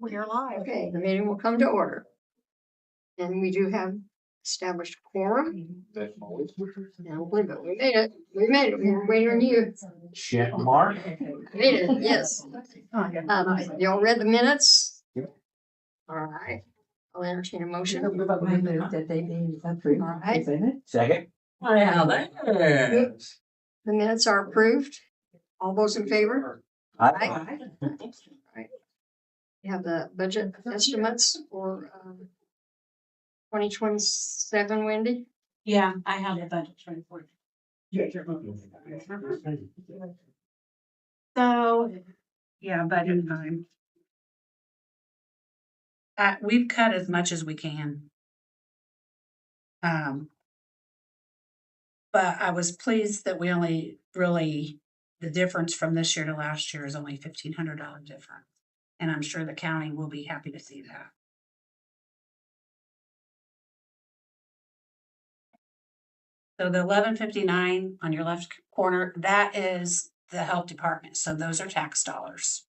We are live. Okay, the meeting will come to order. And we do have established quorum. And we made it. We made it. We were waiting on you. Check mark. Made it, yes. Y'all read the minutes? Yep. All right. I'll entertain a motion. I move that they be approved. All right. Second. Well, there. The minutes are approved. All those in favor? Aye. You have the budget estimates for 2027, Wendy? Yeah, I have the budget for So, yeah, budget time. We've cut as much as we can. But I was pleased that we only really, the difference from this year to last year is only $1,500 difference. And I'm sure the county will be happy to see that. So the 1159 on your left corner, that is the health department. So those are tax dollars.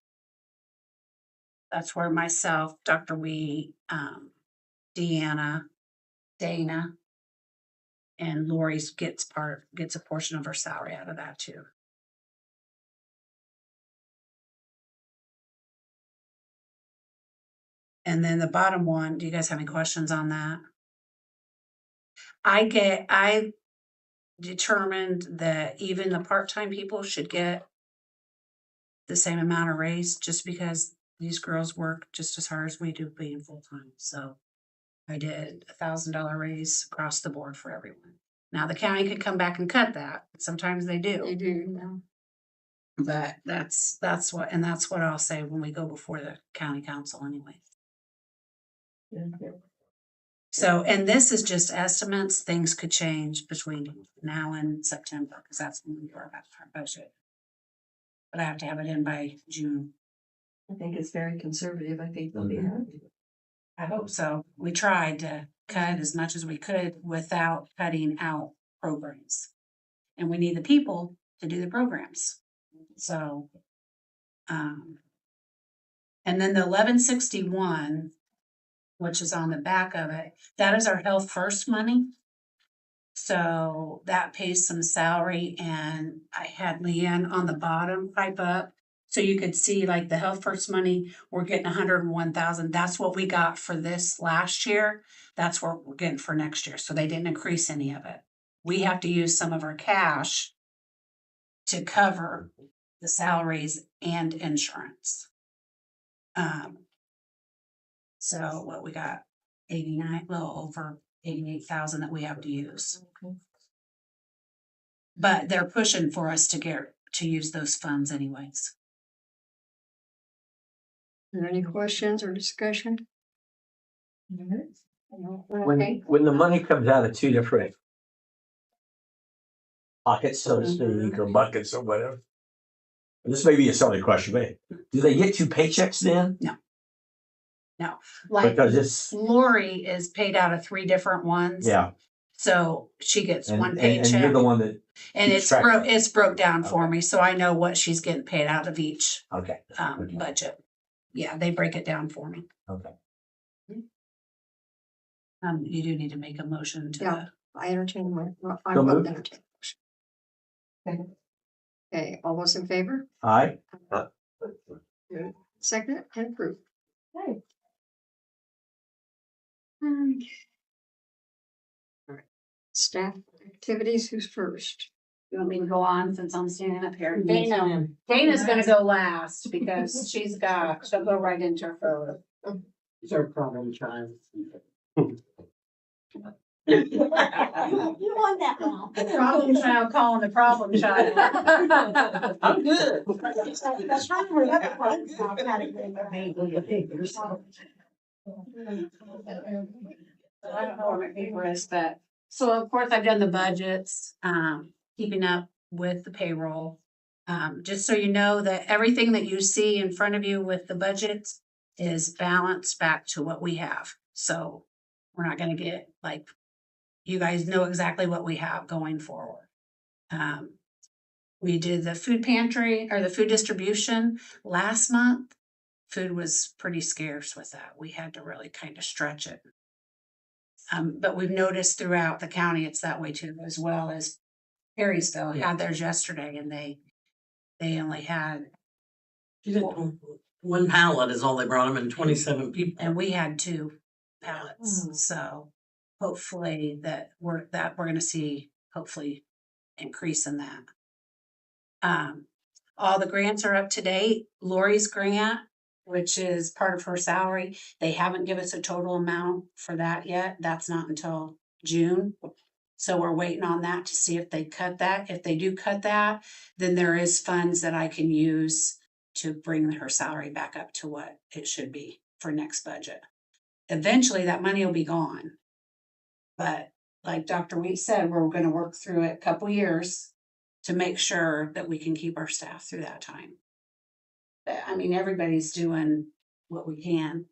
That's where myself, Dr. Wee, Deanna, Dana, and Lori's gets a portion of her salary out of that too. And then the bottom one, do you guys have any questions on that? I determined that even the part-time people should get the same amount of raise just because these girls work just as hard as we do being full-time. So I did $1,000 raise across the board for everyone. Now the county could come back and cut that. Sometimes they do. They do. Yeah. But that's what I'll say when we go before the county council anyway. So, and this is just estimates. Things could change between now and September because that's when we do our budget. But I have to have it in by June. I think it's very conservative. I think they'll be happy. I hope so. We tried to cut as much as we could without cutting out programs. And we need the people to do the programs. So, and then the 1161, which is on the back of it, that is our Health First money. So that pays some salary, and I had Leanne on the bottom pipe up. So you could see like the Health First money, we're getting 101,000. That's what we got for this last year. That's what we're getting for next year. So they didn't increase any of it. We have to use some of our cash to cover the salaries and insurance. So what we got, 89, well over 88,000 that we have to use. Okay. But they're pushing for us to use those funds anyways. Are there any questions or discussion? Okay. When the money comes out of two different pockets, so to speak, or buckets or whatever. And this may be a silly question, but do they get two paychecks then? No, like Because it's Lori is paid out of 3 different ones. yeah. So she gets one And paycheck. you're the one that And keeps it's track. broke down for Okay. me, so I know what she's getting paid out of each okay. Okay. budget. Yeah, they break it down for me. Okay. You do need to make a motion to. Yeah. I entertain I So will moved. entertain a motion. Okay, all those in favor? Aye. Second and approved. Okay. All right. Staff activities, who's first? You want me to go on since I'm standing up here? Yes, Dana, ma'am. Dana's gonna go last because she'll go right into her photo. It's our problem child. You want that one. The problem child calling the problem child. I'm good. I don't know where my paper is, but, so of course I've done the budgets, keeping up with the payroll. Just so you know that everything that you see in front of you with the budgets is balanced back to what we have. So we're not gonna get like, you guys know exactly what we have going forward. We did the food pantry or the food distribution last month. food was pretty scarce with that. We had to really kind of stretch it. But we've noticed throughout the county, it's that way too, as well as Perrysville had theirs yesterday and they only had, One pallet is all they brought them and 27 people. and we had 2 pallets. So hopefully we're going to see hopefully increase in that. All the grants are up to date. Lori's grant, which is part of her salary, they haven't given us a total amount for that yet. That's not until June. So we're waiting on that to see if they cut that. If they do cut that, then there is funds that I can use to bring her salary back up to what it should be for next budget. Eventually that money will be gone. But like Dr. Wheat said, we're going to work through it a couple years to make sure that we can keep our staff through that time. I mean, everybody's doing what we can.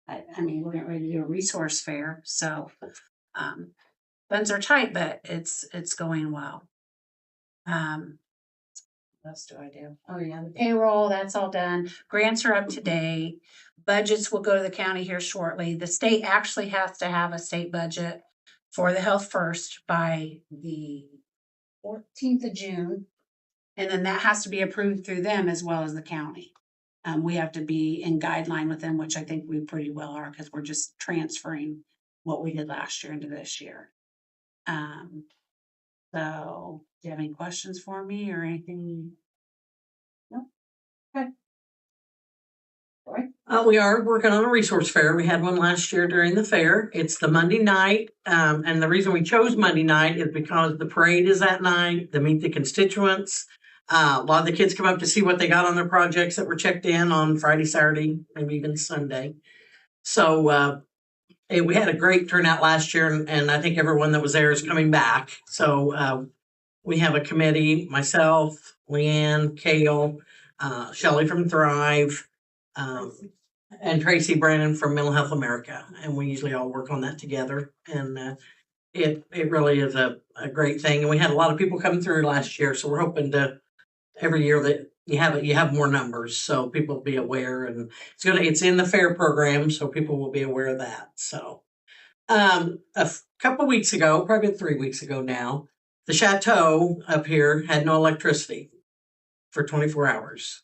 I mean, we're getting ready to do a resource fair, so funds are tight, but it's going well. What else do I do? Oh yeah, the payroll, that's all done. Grants are up to date. Budgets will go to the county here shortly. The state actually has to have a state budget for the Health First by the 14th of June. And then that has to be approved through them as well as the county. We have to be in guideline with them, which I think we pretty well are because we're just transferring what we did last year into this year. So do you have any questions for me or anything? No? Okay. All right. We are working on a resource fair. We had one last year during the fair. It's the Monday night. And the reason we chose Monday night is because the parade is that night, to meet the constituents. A lot of the kids come up to see what they got on their projects that were checked in on Friday, Saturday, maybe even Sunday. So we had a great turnout last year, and I think everyone that was there is coming back. So we have a committee, myself, Leanne, Kale, Shelley from Thrive, and Tracy Brandon from Mental Health America. And we usually all work on that together. And it really is a great thing. And we had a lot of people come through last year. So we're hoping to every year that you have more numbers. So people will be aware, and it's in the fair program. So people will be aware of that. So a couple weeks ago, probably 3 weeks ago now, the chateau up here had no electricity for 24 hours.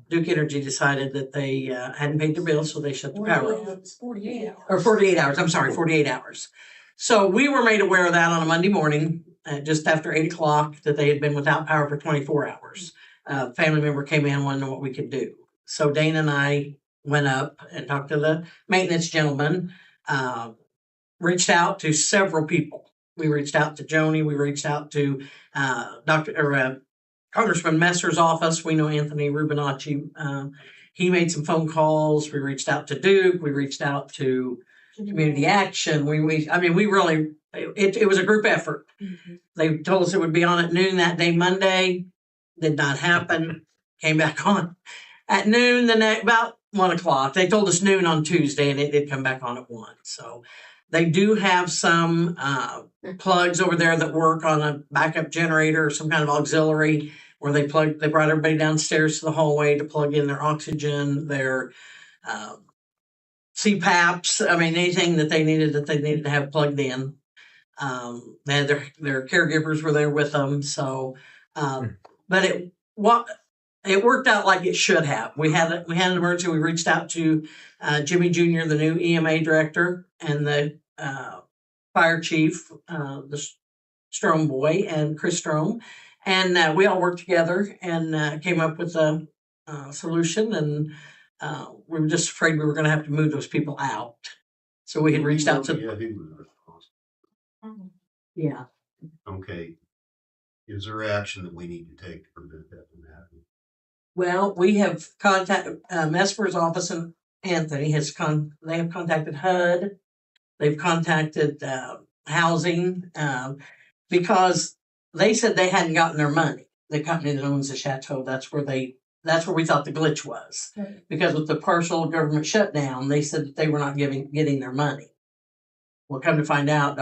Duke Energy decided that they hadn't paid their bill, so they shut the power off. It's 48 hours. Or 48 hours, I'm sorry, 48 hours. So we were made aware of that on a Monday morning, just after 8 o'clock, that they had been without power for 24 hours. A family member came in, wanted to know what we could do. So Dana and I went up and talked to the maintenance gentleman, reached out to several people. We reached out to Joni, we reached out to Congressman Messer's office. We know Anthony Rubinacci. He made some phone calls. We reached out to Duke. We reached out to Community Action. We really, it was a group effort. Mm-hmm. They told us it would be on at noon that day, Monday. Did not happen. Came back on at noon about 1 o'clock. They told us noon on Tuesday, and it did come back on at 1. So they do have some plugs over there that work on a backup generator or some kind of auxiliary where they brought everybody downstairs to the hallway to plug in their oxygen, their CPAPs. I mean, anything that they needed to have plugged in. They had their caregivers were there with them. So, but it worked out like it should have. We had an emergency. We reached out to Jimmy Jr., the new EMA director, and the fire chief, the Strom boy, and Chris Strom. And we all worked together and came up with a solution. And we were just afraid we were going to have to move those people out. So we had reached out to. Yeah. Okay. Is there action that we need to take to prevent that from happening? Well, we have contacted Mesper's office, and Anthony they have contacted HUD. They've contacted housing because they said they hadn't gotten their money. The company that owns the chateau, that's where we thought the glitch was. Right. Because with the partial government shutdown, they said that they were not getting their money. Well, come to find out,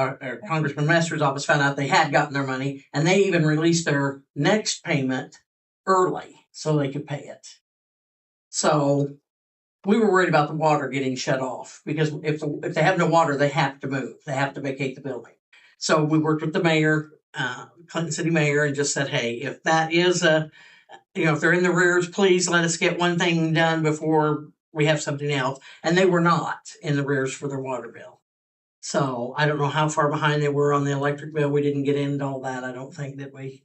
Congressman Messer's office found out they had gotten their money, and they even released their next payment early so they could pay it. So we were worried about the water getting shut off because if they have no water, they have to move. They have to vacate the building. So we worked with the mayor, Clinton City Mayor, and just said, hey, if that is if they're in the rears, please let us get one thing done before we have something else. And they were not in the rears for their water bill. So I don't know how far behind they were on the electric bill. We didn't get into all that. I don't think that we.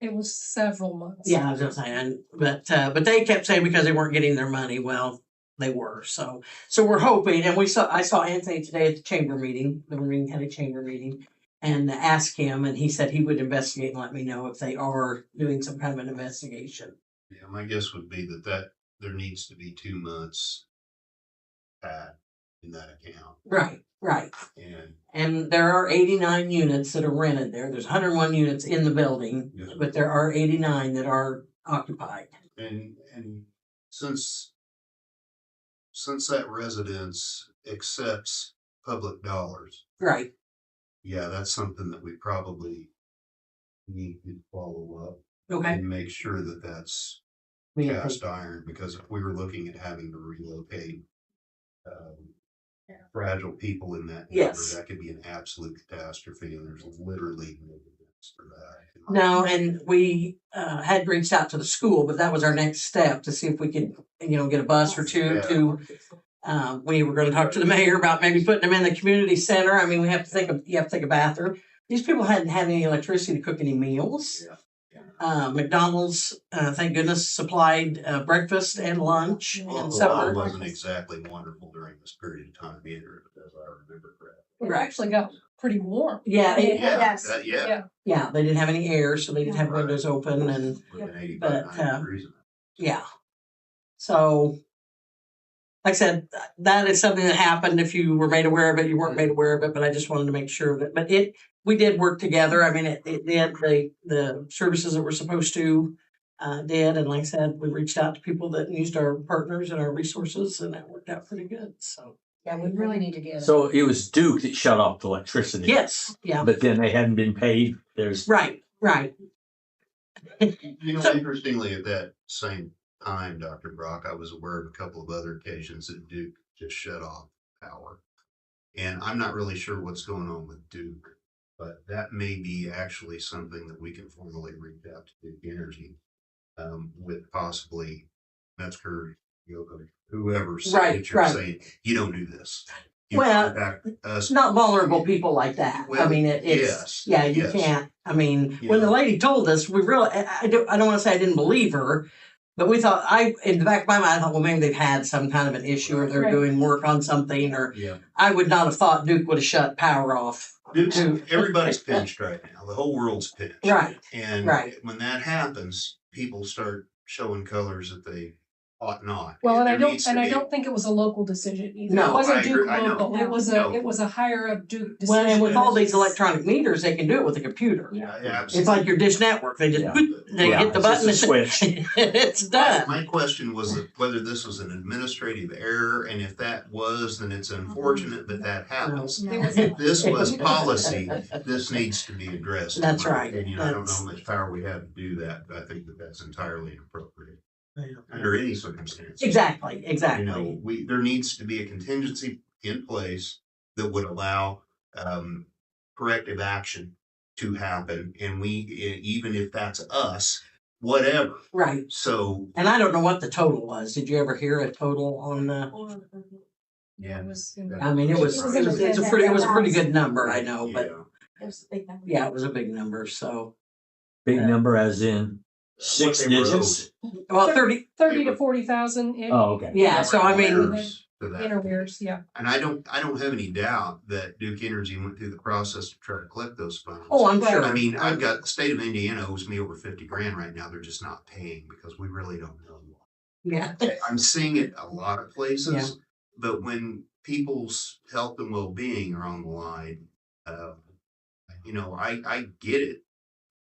It was several months. Yeah, I was just saying, but they kept saying because they weren't getting their money. Well, they were. So we're hoping, and I saw Anthony today at the chamber meeting, the Vermillion County Chamber meeting, and asked him, and he said he would investigate and let me know if they are doing some kind of an investigation. Yeah, my guess would be that there needs to be 2 months in that account. Right. And there are 89 units that are rented there. There's 101 units in the building, but there are 89 that are occupied. And since that residence accepts public dollars, Right. yeah, that's something that we probably need to follow up Okay. and make sure that that's Yeah. cast iron, because if we were looking at having to relocate fragile people in that Yes. neighborhood, that could be an absolute catastrophe, and there's literally no evidence for that. No, and we had reached out to the school, but that was our next step to see if we could, get a bus or two to. We were going to talk to the mayor about maybe putting them in the community center. I mean, you have to think of bathroom. These people hadn't had any electricity to cook any meals. McDonald's, thank goodness, supplied breakfast and lunch Well, and the water supper. wasn't exactly wonderful during this period of time either, as I remember correctly. It actually got pretty warm. Yeah, Yes. Yeah. yeah, they didn't have any air, so they didn't have windows open, and Within 85, But, 90 degrees. yeah. So, like I said, that is something that happened. If you were made aware of it, you weren't made aware of it, but I just wanted to make sure that. But we did work together. I mean, it did the services that we're supposed to did, and like I said, we reached out to people that used our partners and our resources, and that worked out pretty good. So. Yeah, we really need to get. So it was Duke that shut off the electricity. Yes. Yeah. But then they hadn't been paid. There's Right. Interestingly, at that same time, Dr. Brock, I was aware of a couple of other occasions that Duke just shut off power. And I'm not really sure what's going on with Duke, but that may be actually something that we can formally reach out to Duke Energy with possibly Metzger, Yoko, whoever Right. saying, you don't do this. You Well, contact us. Not vulnerable people like that. Well, I mean, it's yes, you yes. can't. I mean, You when the know. lady told us, we really, I don't want to say I didn't believe her, but we thought, in the back of my mind, I thought, well, maybe they've had some kind of an issue or they're Right. doing work on something, or Yeah. I would not have thought Duke would have shut power off. Duke's, everybody's pinched right now. The whole world's pinched. Right. And Right. when that happens, people start showing colors that they ought not. Well, and I There needs to be- don't think it was a local decision either. No, It wasn't I Duke agree. I know. local. It was No. a higher up Duke decision. Well, and with all these electronic meters, they can do it with a computer. Yeah. Yeah, It's like your Dish Network. They just Yeah. they Yeah, hit the it's just button a and switch. it's done. My question was that whether this was an administrative error, and if that was, then it's unfortunate that that happens. If this was policy, this needs to be addressed. in That's my right. opinion. I don't know That's- how much power we have to do that, but I think that that's entirely inappropriate under any circumstances. Exactly. You know, there needs to be a contingency in place that would allow corrective action to happen, and even if that's us, whatever. Right. So And I don't know what the total was. Did you ever hear a total on the? yeah, I mean, it was a pretty good number, I know, but yeah. it was a big number. So, big number as in 6 What they were digits. well, 30. 30 to 40,000 in Oh, okay. Yeah. So I mean, Arrears to that. arrears, yeah. And I don't have any doubt that Duke Energy went through the process to try to collect those funds. oh, I'm sure. I mean, I've got the state of Indiana owes me over 50 grand right now. They're just not paying because we really don't know. Yeah. I'm seeing it a lot of places, Yeah. but when people's health and well-being are on the line, I get it,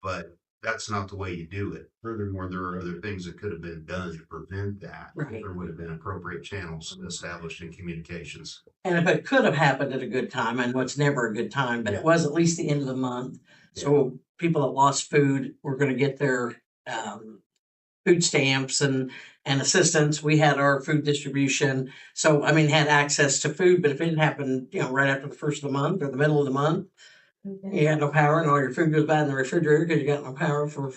but that's not the way you do it. Furthermore, there are other things that could have been done to prevent that. Right. There would have been appropriate channels established in communications. And if it could have happened at a good time, I know it's never a good time, but Yeah. it was at least the end of the month. So people that lost food were going to get their food stamps and assistance. We had our food distribution. So, I mean, had access to food, but if it happened, right after the first of the month or the middle of the month, you had no power and all your food goes bad in the refrigerator because you got no power for,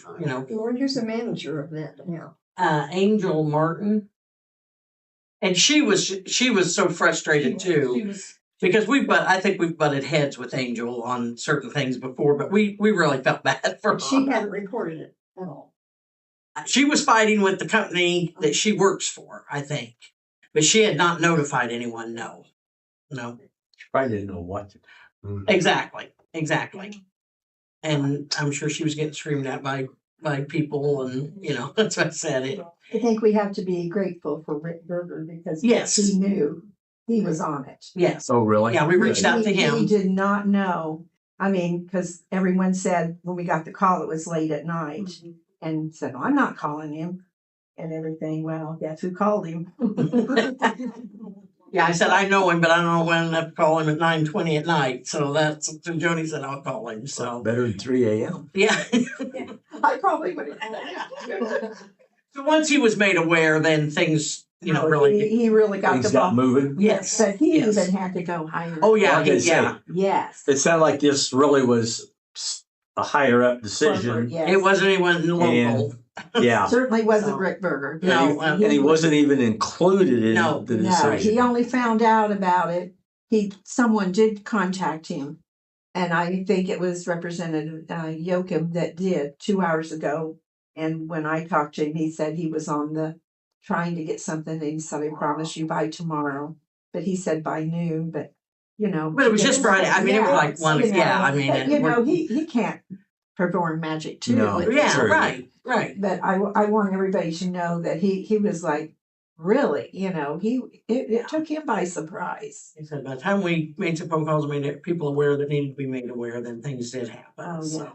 Lord, who's the manager of that now? Angel Martin. And she was so frustrated too. She was, Because I think we've butted heads with Angel on certain things before, but we really felt bad for her. She hadn't reported it at all. She was fighting with the company that she works for, I think. But she had not notified anyone, no. She probably didn't know what to do. Exactly. And I'm sure she was getting screamed at by people and, that's what I said. I think we have to be grateful for Rick Berger because Yes. he knew he was on it. Yes. Oh, really? Yeah, we reached out to He him. did not know. I mean, because everyone said when we got the call, it was late at night and said, I'm not calling him and everything. Well, guess who called him? Yeah, I said, I know him, but I don't know when I have to call him at 9:20 at night. So so Joni said, I'll call him. So, Better than 3 a.m. yeah. I probably would have. So once he was made aware, then things, really. He really got Things the got ball. moving. Yes. But he Yes. even had to go higher. Oh, yeah. Like I say, Yeah. Yes. It sounded like this really was a higher up decision. Yes. It wasn't anyone local. Yeah. Certainly wasn't So- Rick Berger. No, And he wasn't even included in No. the No, decision. he only found out about it. Someone did contact him, and I think it was Representative Yoakum that did 2 hours ago. And when I talked to him, he said he was on trying to get something. And he said, "I promise you by tomorrow." But he said by noon. But But it was just Friday. I mean, it was like one. Yeah, I mean, but, he can't perform magic too. No. yeah, True. right. But I want everybody to know that he was like, really, it took him by surprise. He said by the time we made some phone calls, made people aware that needed to be made aware, then things did happen. Oh, So.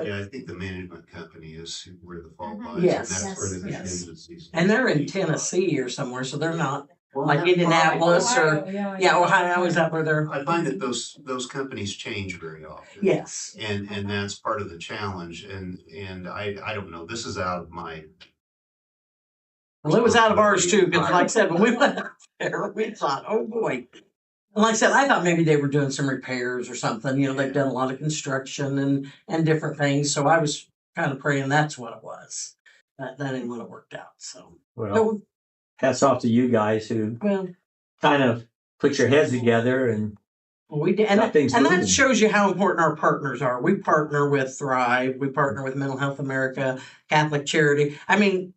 Yeah, I think the management company is where the fault lies. Yes. And that's where the Yes. contingencies. And they're in Tennessee or somewhere, so they're not like Not Indianapolis or Ohio, yeah, Ohio is that where they're. I find that those companies change very often. Yes. And that's part of the challenge. And I don't know, this is out of my. Well, it was out of ours too, because like I said, when we went out there, we thought, oh boy. And like I said, I thought maybe they were doing some repairs or something. They've done a lot of construction and different things. So I was kind of praying that's what it was. That ain't what it worked out. So, Well, hats off to you guys who well, kind of put your heads together and we did. And got things that moving. shows you how important our partners are. We partner with Thrive. We partner with Mental Health America, Catholic Charity. I mean,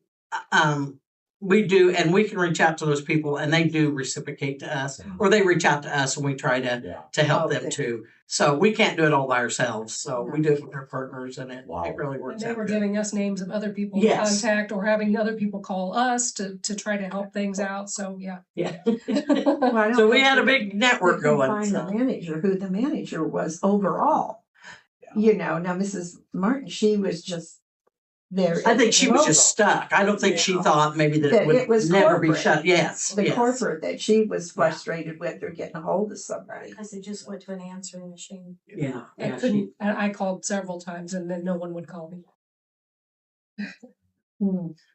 we do, and we can reach out to those people and they do reciprocate to us, or they reach out to us and we try to help them Okay. too. So we can't do it all by ourselves. So we do it with our partners and it really and works they out were good. giving us names of other people to Yes. contact or having other people call us to try to help things out. So yeah. Yeah. Well, I don't So we think had a that big they network could going. Find so. the manager, who the manager was overall. Now Mrs. Martin, she was just there. I think she was local. just stuck. I don't think she Yeah. thought maybe that That it would it was never be corporate. shut. Yes. The yes. corporate that she was frustrated with or getting a hold of somebody. Because they just went to an answering machine. Yeah. I Yeah. couldn't, and I called several times and then no one would call me.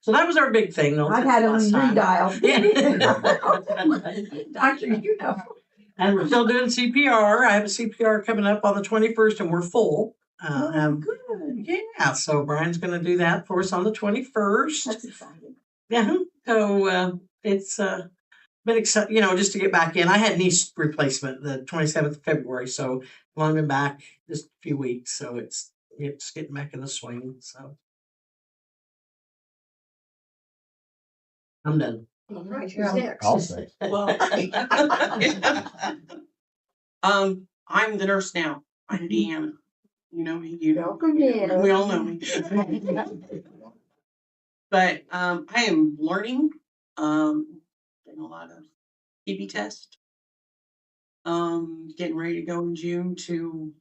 So that was our big thing. Though, I've had them last time. redialed. Yeah. Doctor, And we're still doing CPR. I have a CPR coming up on the 21st and we're full. Oh, good. Yeah, so Brian's going to do that for us on the 21st. That's exciting. Yeah, so it's been exciting, just to get back in. I had knee replacement the 27th of February, so I've only been back just a few weeks, so it's getting back in the swing. So I'm done. All right, who's next? I'll say. Well, I'm the nurse now. I'm Deanna. You know me. You know. Welcome, Deanna. We all know me. But I am learning. Doing a lot of TB tests. Getting ready to go in June to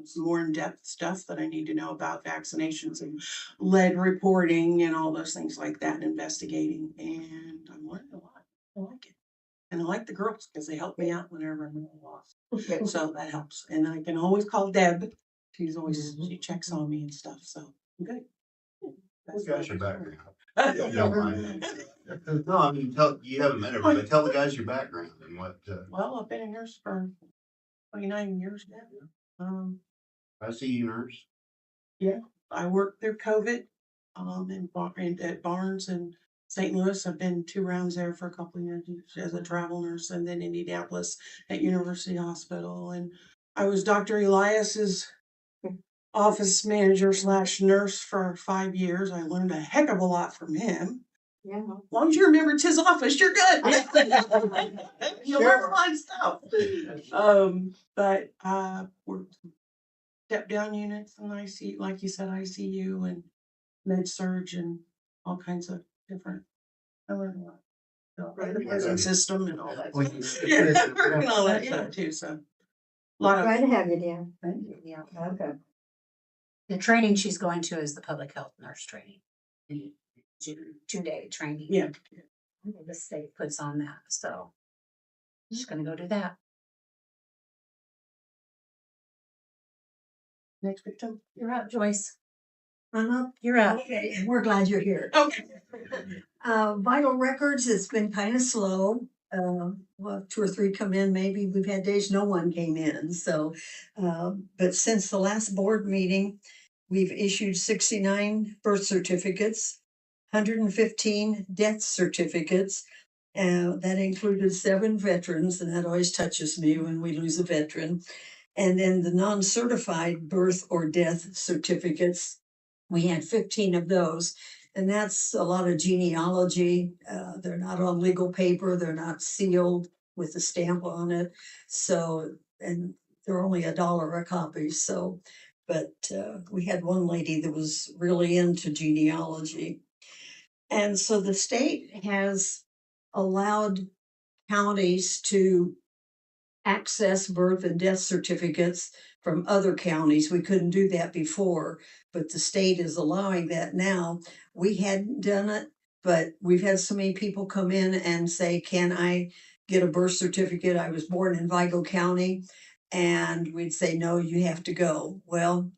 some more in-depth stuff that I need to know about vaccinations and lead reporting and all those things like that, and investigating. And I'm learning a lot. I like it. And I like the girls because they help me out whenever I'm at a loss. So that helps. And I can always call Deb. She's always, she checks on me and stuff. So I'm good. What got your background? You don't mind. No, I mean, you haven't met everybody. Tell the guys your background and what, Well, I've been a nurse for 29 years now. I see you nurse. Yeah, I worked through COVID, at Barnes in St. Louis. I've been 2 rounds there for a couple of years as a travel nurse, and then Indianapolis at University Hospital. And I was Dr. Elias's office manager / nurse for 5 years. I learned a heck of a lot from him. Yeah. As long as you remember it's his office, you're good. You'll learn a lot of stuff. But worked step down units and ICU, like you said, ICU and med surge and all kinds of different. I learned a lot. The prison system and all that. And all that stuff too. So a lot Glad of to have you, Dan. Yeah. Okay. The training she's going to is the public health nurse training. 2-day training. yeah. The state puts on that, so she's gonna go do that. Next victim. You're up, Joyce. I'm up. You're up. Okay, and we're glad you're here. Okay. Vital records, it's been kind of slow. Well, 2 or 3 come in, maybe we've had days no one came in, so. But since the last board meeting, we've issued 69 birth certificates, 115 death certificates. That included 7 veterans, and that always touches me when we lose a veteran. And then the non-certified birth or death certificates, we had 15 of those. And that's a lot of genealogy. They're not on legal paper. They're not sealed with a stamp on it. So, and they're only $1 a copy. So, but we had one lady that was really into genealogy. And so the state has allowed counties to access birth and death certificates from other counties. We couldn't do that before, but the state is allowing that now. We hadn't done it, but we've had so many people come in and say, can I get a birth certificate? I was born in Vigo County. And we'd say, no, you have to go. Well,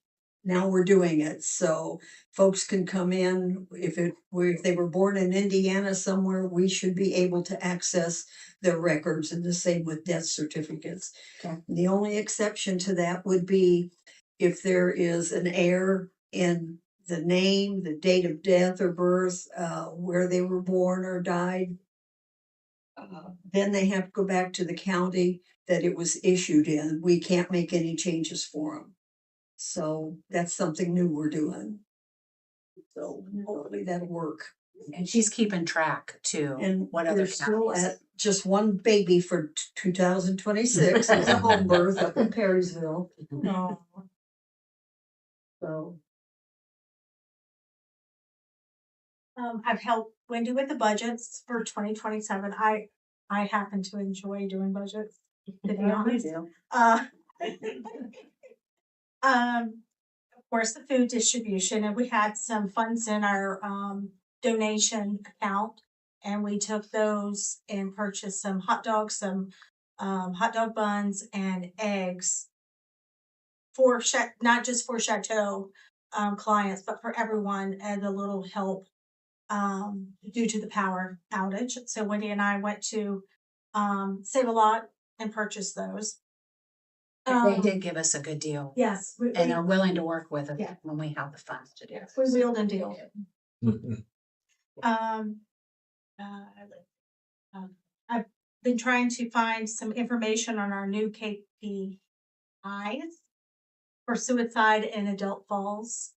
now we're doing it. So folks can come in. If they were born in Indiana somewhere, we should be able to access their records, and the same with death certificates. Okay. The only exception to that would be if there is an error in the name, the date of death or birth, where they were born or died. Then they have to go back to the county that it was issued in. We can't make any changes for them. So that's something new we're doing. So hopefully that'll work. And she's keeping track too. And what other they're still counties? at just one baby for 2026. It's a home birth up in Perrysville. No. So I've helped Wendy with the budgets for 2027. I happen to enjoy doing budgets, to be honest. Of course, the food distribution, and we had some funds in our donation account, and we took those and purchased some hot dogs, some hot dog buns, and eggs for not just for Chateau clients, but for everyone as a little help due to the power outage. So Wendy and I went to Save a Lot and purchased those. They did give us a good deal. Yes. And are willing to work with us Yeah. when we have the funds to do it. We wheeled and dealed. I've been trying to find some information on our new KPIs for suicide in Adult Falls.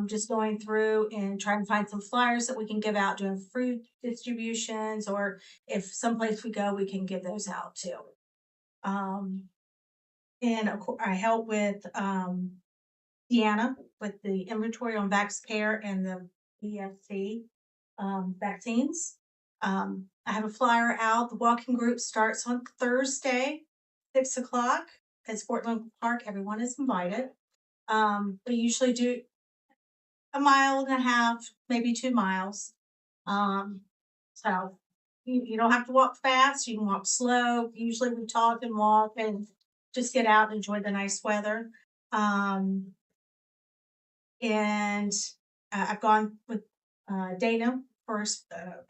Just going through and trying to find some flyers that we can give out, doing food distributions, or if someplace we go, we can give those out too. And of course, I help with Deanna with the inventory on VaxCare and the EFC vaccines. I have a flyer out. The walking group starts on Thursday, 6 o'clock at Sportland Park. Everyone is invited. We usually do 1.5 miles, maybe 2 miles. So you don't have to walk fast. You can walk slow. Usually we talk and walk and just get out and enjoy the nice weather. And I've gone with Dana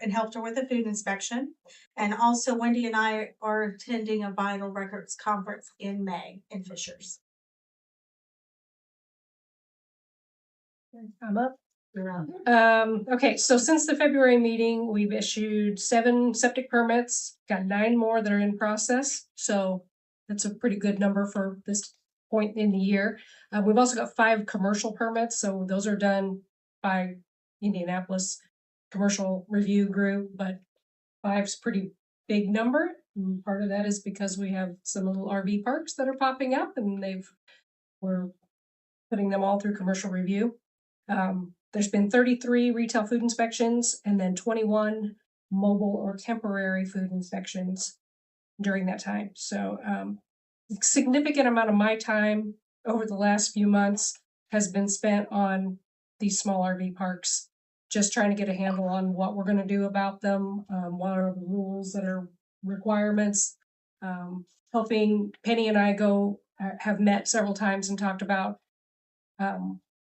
and helped her with the food inspection. And also Wendy and I are attending a vital records conference in May in Fishers. I'm up. You're up. Okay, so since the February meeting, we've issued 7 septic permits, got 9 more that are in process. So that's a pretty good number for this point in the year. We've also got 5 commercial permits, so those are done by Indianapolis Commercial Review Group, but 5's pretty big number. And part of that is because we have some little RV parks that are popping up, and we're putting them all through commercial review. There's been 33 retail food inspections and then 21 mobile or temporary food inspections during that time. So significant amount of my time over the last few months has been spent on these small RV parks, just trying to get a handle on what we're going to do about them, what are the rules that are requirements, helping Penny and I have met several times and talked about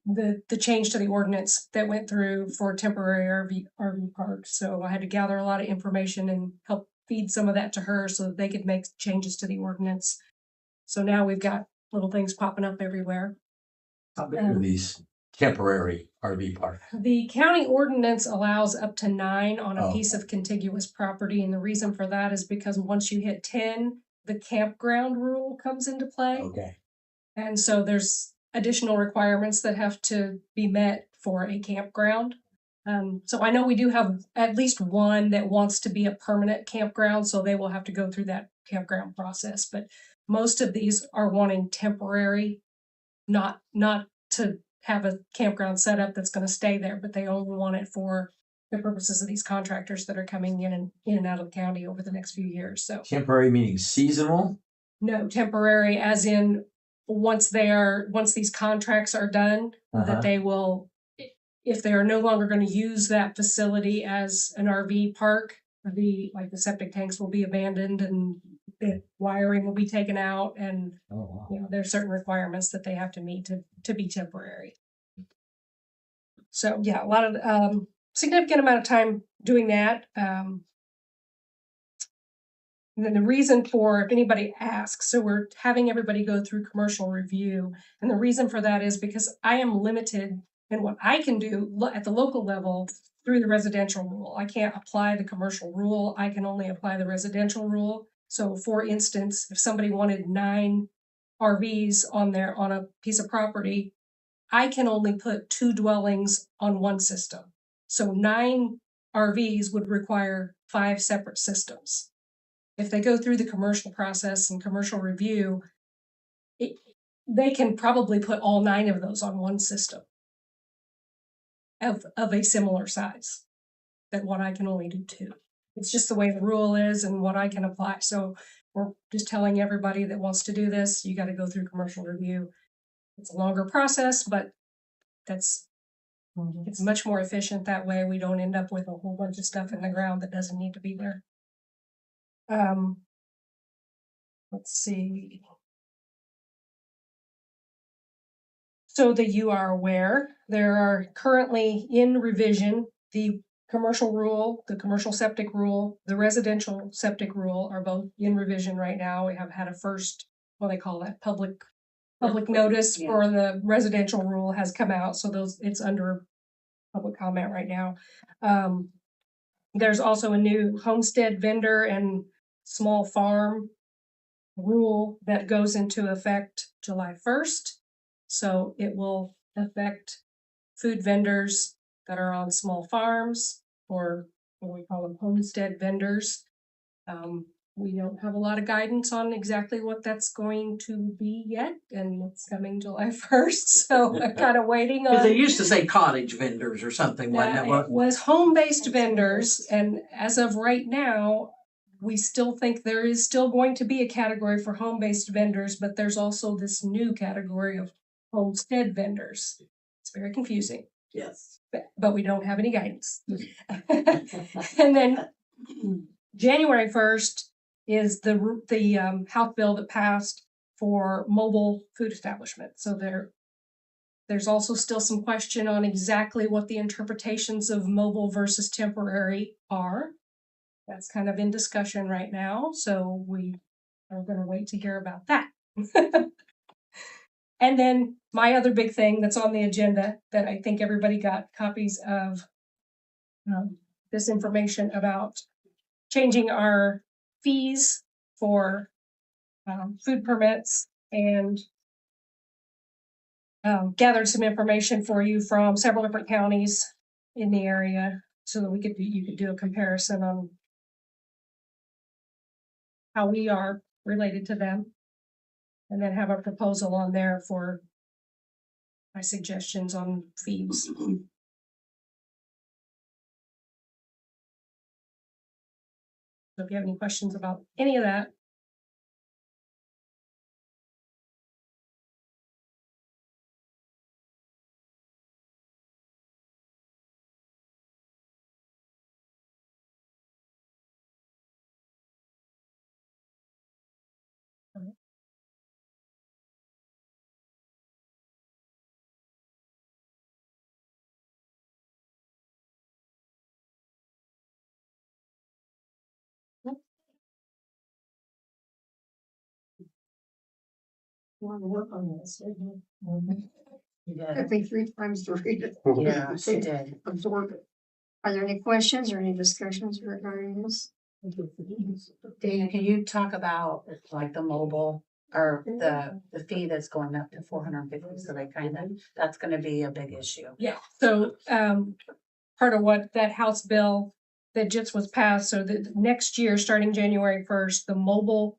the change to the ordinance that went through for temporary RV parks. So I had to gather a lot of information and help feed some of that to her so that they could make changes to the ordinance. So now we've got little things popping up everywhere. How big are these temporary RV parks? The county ordinance allows up to 9 on a Oh. piece of contiguous property. And the reason for that is because once you hit 10, the campground rule comes into play. Okay. And so there's additional requirements that have to be met for a campground. So I know we do have at least one that wants to be a permanent campground, so they will have to go through that campground process. But most of these are wanting temporary, not to have a campground set up that's going to stay there, but they only want it for the purposes of these contractors that are coming in and out of the county over the next few years. So Temporary meaning seasonal? no, temporary as in once these contracts are done, that they will, if they are no longer going to use that facility as an RV park, the septic tanks will be abandoned and the wiring will be taken out, and there's certain requirements that they have to meet to be temporary. So yeah, a lot of significant amount of time doing that. And then the reason for, if anybody asks, so we're having everybody go through commercial review. And the reason for that is because I am limited in what I can do at the local level through the residential rule. I can't apply the commercial rule. I can only apply the residential rule. So for instance, if somebody wanted 9 RVs on a piece of property, I can only put 2 dwellings on one system. So 9 RVs would require 5 separate systems. If they go through the commercial process and commercial review, they can probably put all 9 of those on one system of a similar size, that what I can only do 2. It's just the way the rule is and what I can apply. So we're just telling everybody that wants to do this, you got to go through commercial review. It's a longer process, but it's much more efficient that way. We don't end up with a whole bunch of stuff in the ground that doesn't need to be there. Let's see. So that you are aware, there are currently in revision the commercial rule, the commercial septic rule, the residential septic rule are both in revision right now. We have had a first, what they call that, public notice for the residential rule has come out. So it's under public comment right now. There's also a new homestead vendor and small farm rule that goes into effect July 1st. So it will affect food vendors that are on small farms, or what we call them homestead vendors. We don't have a lot of guidance on exactly what that's going to be yet, and it's coming July 1st. So I'm kind of waiting on. Because they used to say cottage vendors or something, wasn't it? It was home-based vendors, and as of right now, we still think there is still going to be a category for home-based vendors, but there's also this new category of homestead vendors. It's very confusing. Yes. But we don't have any guidance. And then January 1st is the House bill that passed for mobile food establishments. So There's also still some question on exactly what the interpretations of mobile versus temporary are. That's kind of in discussion right now, so we are gonna wait to hear about that. And then my other big thing that's on the agenda that I think everybody got copies of this information about changing our fees for food permits and gathered some information for you from several different counties in the area so that you could do a comparison on how we are related to them. And then have a proposal on there for my suggestions on fees. So if you have any questions about any of that. You want to work on this? Took me 3 times to read it. Yeah, she did. Absorb it. Are there any questions or any discussions regarding this? Dave, can you talk about like the mobile or the fee that's going up to 450? So they that's gonna be a big issue. Yeah, so part of what that House bill that just was passed, so that next year, starting January 1st, the mobile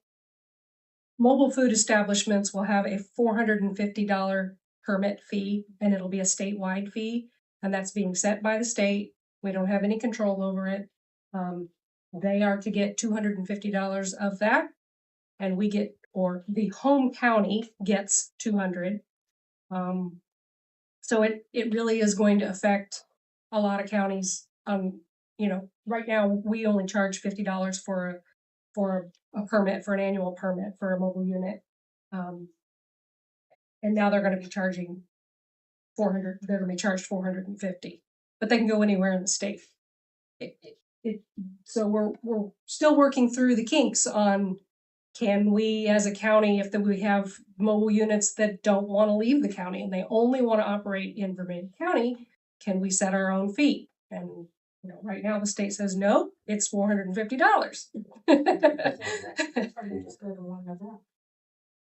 food establishments will have a $450 permit fee, and it'll be a statewide fee, and that's being set by the state. We don't have any control over it. They are to get $250 of that, and we get, or the home county gets 200. So it really is going to affect a lot of counties. Right now we only charge $50 for a permit, for an annual permit for a mobile unit. And now they're going to be charging 400. They're going to be charged 450, but they can go anywhere in the state. So we're still working through the kinks on, can we as a county, if we have mobile units that don't want to leave the county and they only want to operate in Vermillion County, can we set our own fee? And right now the state says no, it's $450.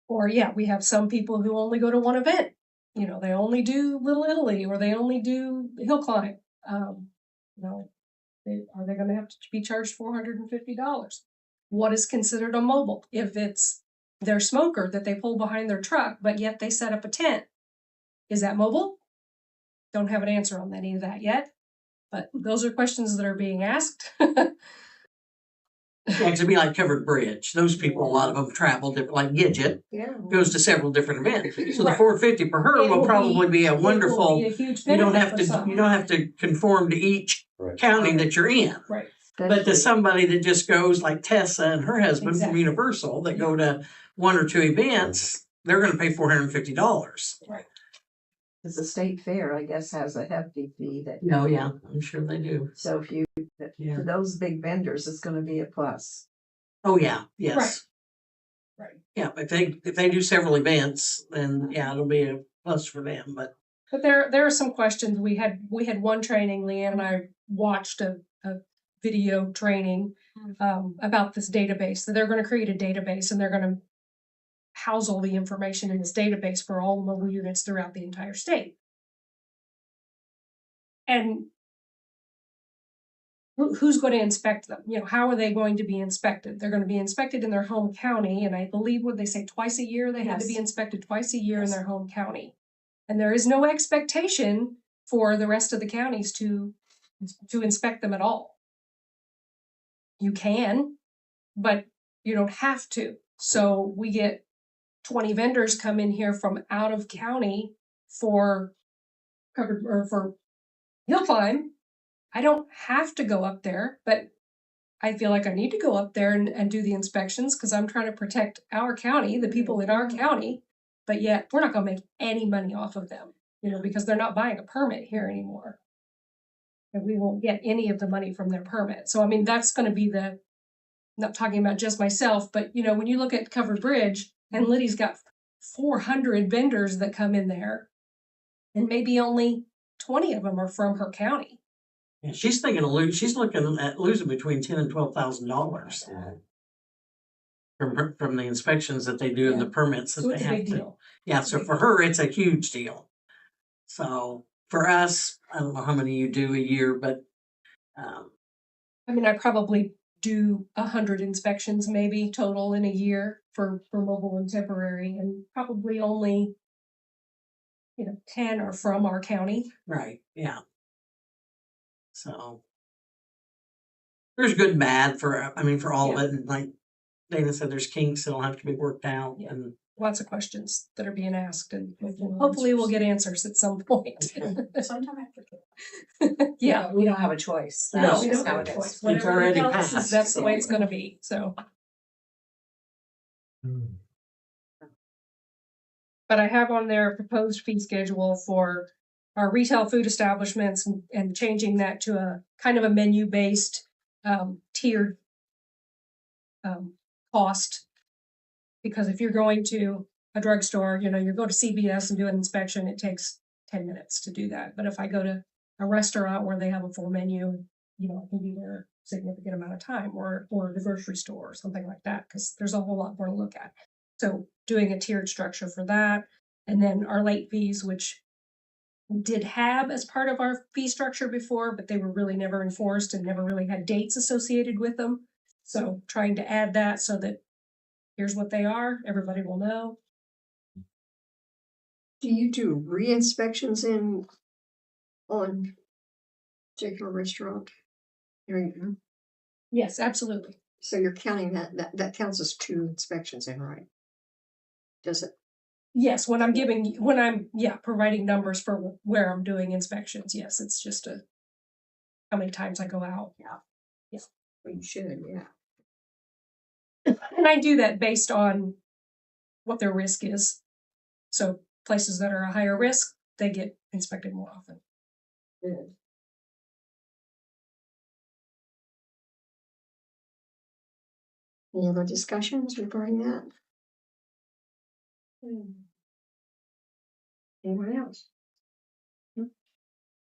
Or yeah, we have some people who only go to one event. They only do Little Italy or they only do hill climb. Are they going to have to be charged $450? What is considered a mobile? If it's their smoker that they pull behind their truck, but yet they set up a tent, is that mobile? Don't have an answer on any of that yet, but those are questions that are being asked. Yeah, 'cause it'd be like Covered Bridge. Those people, a lot of them travel different, like Gidget goes to several different events. So the Right. $450 per her It will will probably be a It will wonderful, be a huge you don't benefit have for to, some. you don't have to conform to each Right. county that you're in. Right. But to somebody that just goes like Tessa and her husband from Exactly. Universal that go to 1 or 2 events, they're gonna pay $450. Because the state fair, I guess, has a hefty fee that, Oh, yeah, I'm sure they do. so if you, Yeah. for those big vendors, it's gonna be a plus. Oh, yeah, yes. Right. Yeah, if they do several events, then yeah, it'll be a plus for them, but. But there are some questions. We had one training, Leanne and I watched a video training about this database. So they're going to create a database and they're going to house all the information in this database for all the mobile units throughout the entire state. And who's going to inspect them? How are they going to be inspected? They're going to be inspected in their home county, and I believe what they say twice a year. They have to be Yes. inspected twice a year in Yes. their home county, and there is no expectation for the rest of the counties to inspect them at all. You can, but you don't have to. So we get 20 vendors come in here from out of county for covered or for hill climb. I don't have to go up there, but I feel like I need to go up there and do the inspections because I'm trying to protect our county, the people in our county, but yet we're not going to make any money off of them. because they're not buying a permit here anymore. And we won't get any of the money from their permit. So, I mean, that's gonna be not talking about just myself, but when you look at Covered Bridge and Liddy's got 400 vendors that come in there and maybe only 20 of them are from her county. And she's she's looking at losing between $10,000 and $12,000 from the inspections that they do and the permits that So they it's a have big to. deal. Yeah, so for her, it's a huge deal. So for us, I don't know how many you do a year, but I mean, I probably do 100 inspections maybe total in a year for mobile and temporary, and probably only 10 are from our county. right, yeah. So there's good and bad for all of it. And like Dana said, there's kinks that'll have to be worked out. Yeah. And Lots of questions that are being asked, and hopefully we'll get answers at some point. Sometime after. Yeah. We don't have a choice. No, That's we just don't how have a it is. choice. Whatever they already tell us is passed, that's the way so. it's gonna be, so. But I have on there a proposed fee schedule for our retail food establishments and changing that to a kind of a menu-based tiered cost. Because if you're going to a drugstore, you go to CVS and do an inspection, it takes 10 minutes to do that. But if I go to a restaurant where they have a full menu, I can be there a significant amount of time, or the grocery store or something like that, because there's a whole lot more to look at. So doing a tiered structure for that. And then our late fees, which we did have as part of our fee structure before, but they were really never enforced and never really had dates associated with them. So trying to add that so that here's what they are, everybody will know. Do you do re-inspections on particular restaurant? Yes, absolutely. So you're counting that counts as 2 inspections in, right? Does it? Yes, when I'm providing numbers for where I'm doing inspections, yes, it's just how many times I go out. Yeah. Well, you should, yeah. And I do that based on what their risk is. So places that are a higher risk, they get inspected more often. Good. Any other discussions regarding that? Anyone else?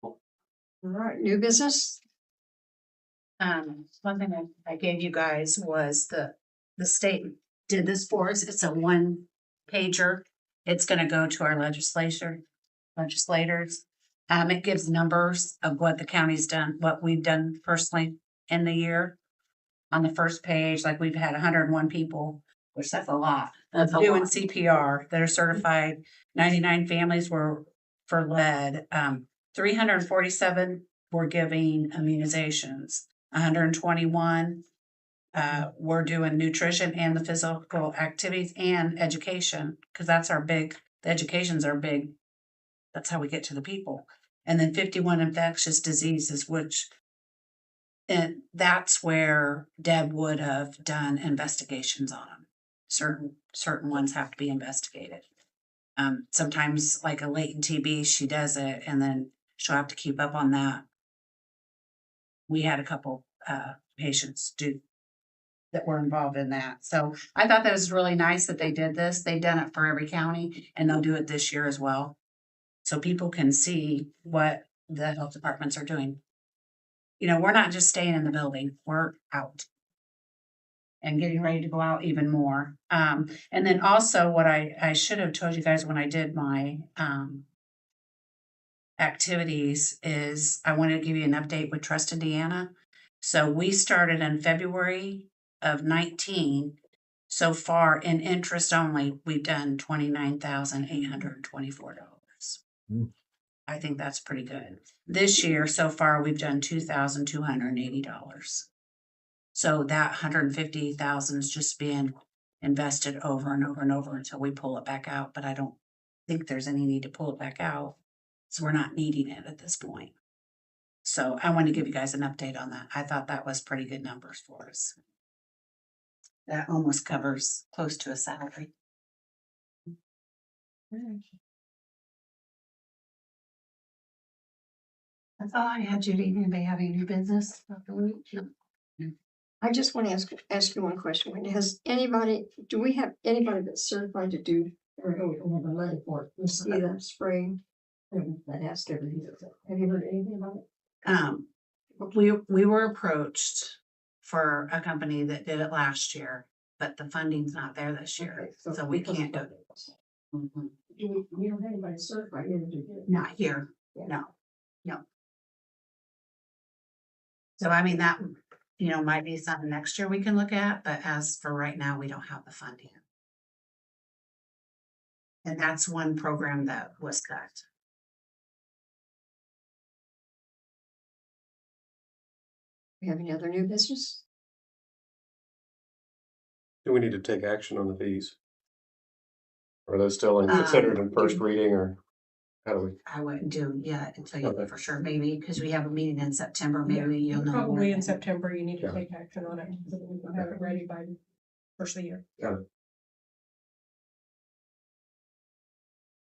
All right, new business? One thing I gave you guys was the state did this for us. It's a 1-pager. It's gonna go to our legislators. It gives numbers of what the county's done, what we've done personally in the year. On the first page, like we've had 101 people, which that's a lot. That's a Doing lot. CPR that are certified. 99 families were for lead. 347 were giving immunizations. 121 we're doing nutrition and the physical activities and education, because the education's our big, that's how we get to the people. And then 51 infectious diseases, and that's where Deb would have done investigations on them. Certain ones have to be investigated. Sometimes like a latent TB, she does it, and then she'll have to keep up on that. We had a couple patients that were involved in that. So I thought that was really nice that they did this. They've done it for every county, and they'll do it this year as well. So people can see what the health departments are doing. We're not just staying in the building, we're out and getting ready to go out even more. And then also what I should have told you guys when I did my activities is I wanted to give you an update with Trust Indiana. So we started in February of 19. So far in interest only, we've done $29,824. I think that's pretty good. This year, so far, we've done $2,280. So that 150,000 is just being invested over and over and over until we pull it back out. But I don't think there's any need to pull it back out. So we're not needing it at this point. So I want to give you guys an update on that. I thought that was pretty good numbers for us. That almost covers close to a salary. That's all I had, Judy. Anybody have any new business? I just want to ask you one question. Do we have anybody that's certified to do, or we have a lead for it, mosquito spraying? That has to be, have you heard anything about it? We were approached for a company that did it last year, but the funding's not there this year, Okay, so we can't do it. We don't have anybody certified yet to do it. Not here, Yeah. no. So I mean, that, might be something next year we can look at, but as for right now, we don't have the funding. And that's one program that was cut. We have any other new business? Do we need to take action on the fees? Are those still considered in first reading, or how do we? I wouldn't do yet until Okay. you for sure, maybe, because we have a meeting in September, maybe you'll know. Probably more. in September, you need to Yeah. take action on it, so that we can have it ready by first of the year.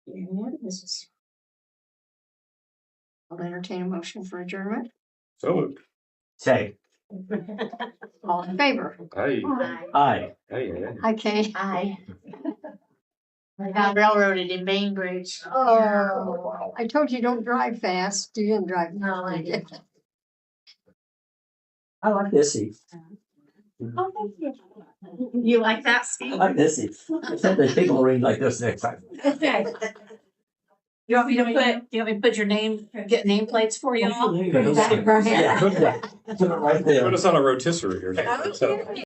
Any other business? I'll entertain a motion for adjournment. So moved. Say, All in favor? Hey, aye. hey. Hi, Kay. Hi. I got railroaded in Bainbridge. Oh, I told you don't drive fast. You didn't drive. No, I didn't. I like this seat. You like that, I Steve? like this seat. Except the people ring like this next time. Okay. You want me to put your name, get nameplates for you all? Yeah, put it right there. Put us on a rotisserie or something. So-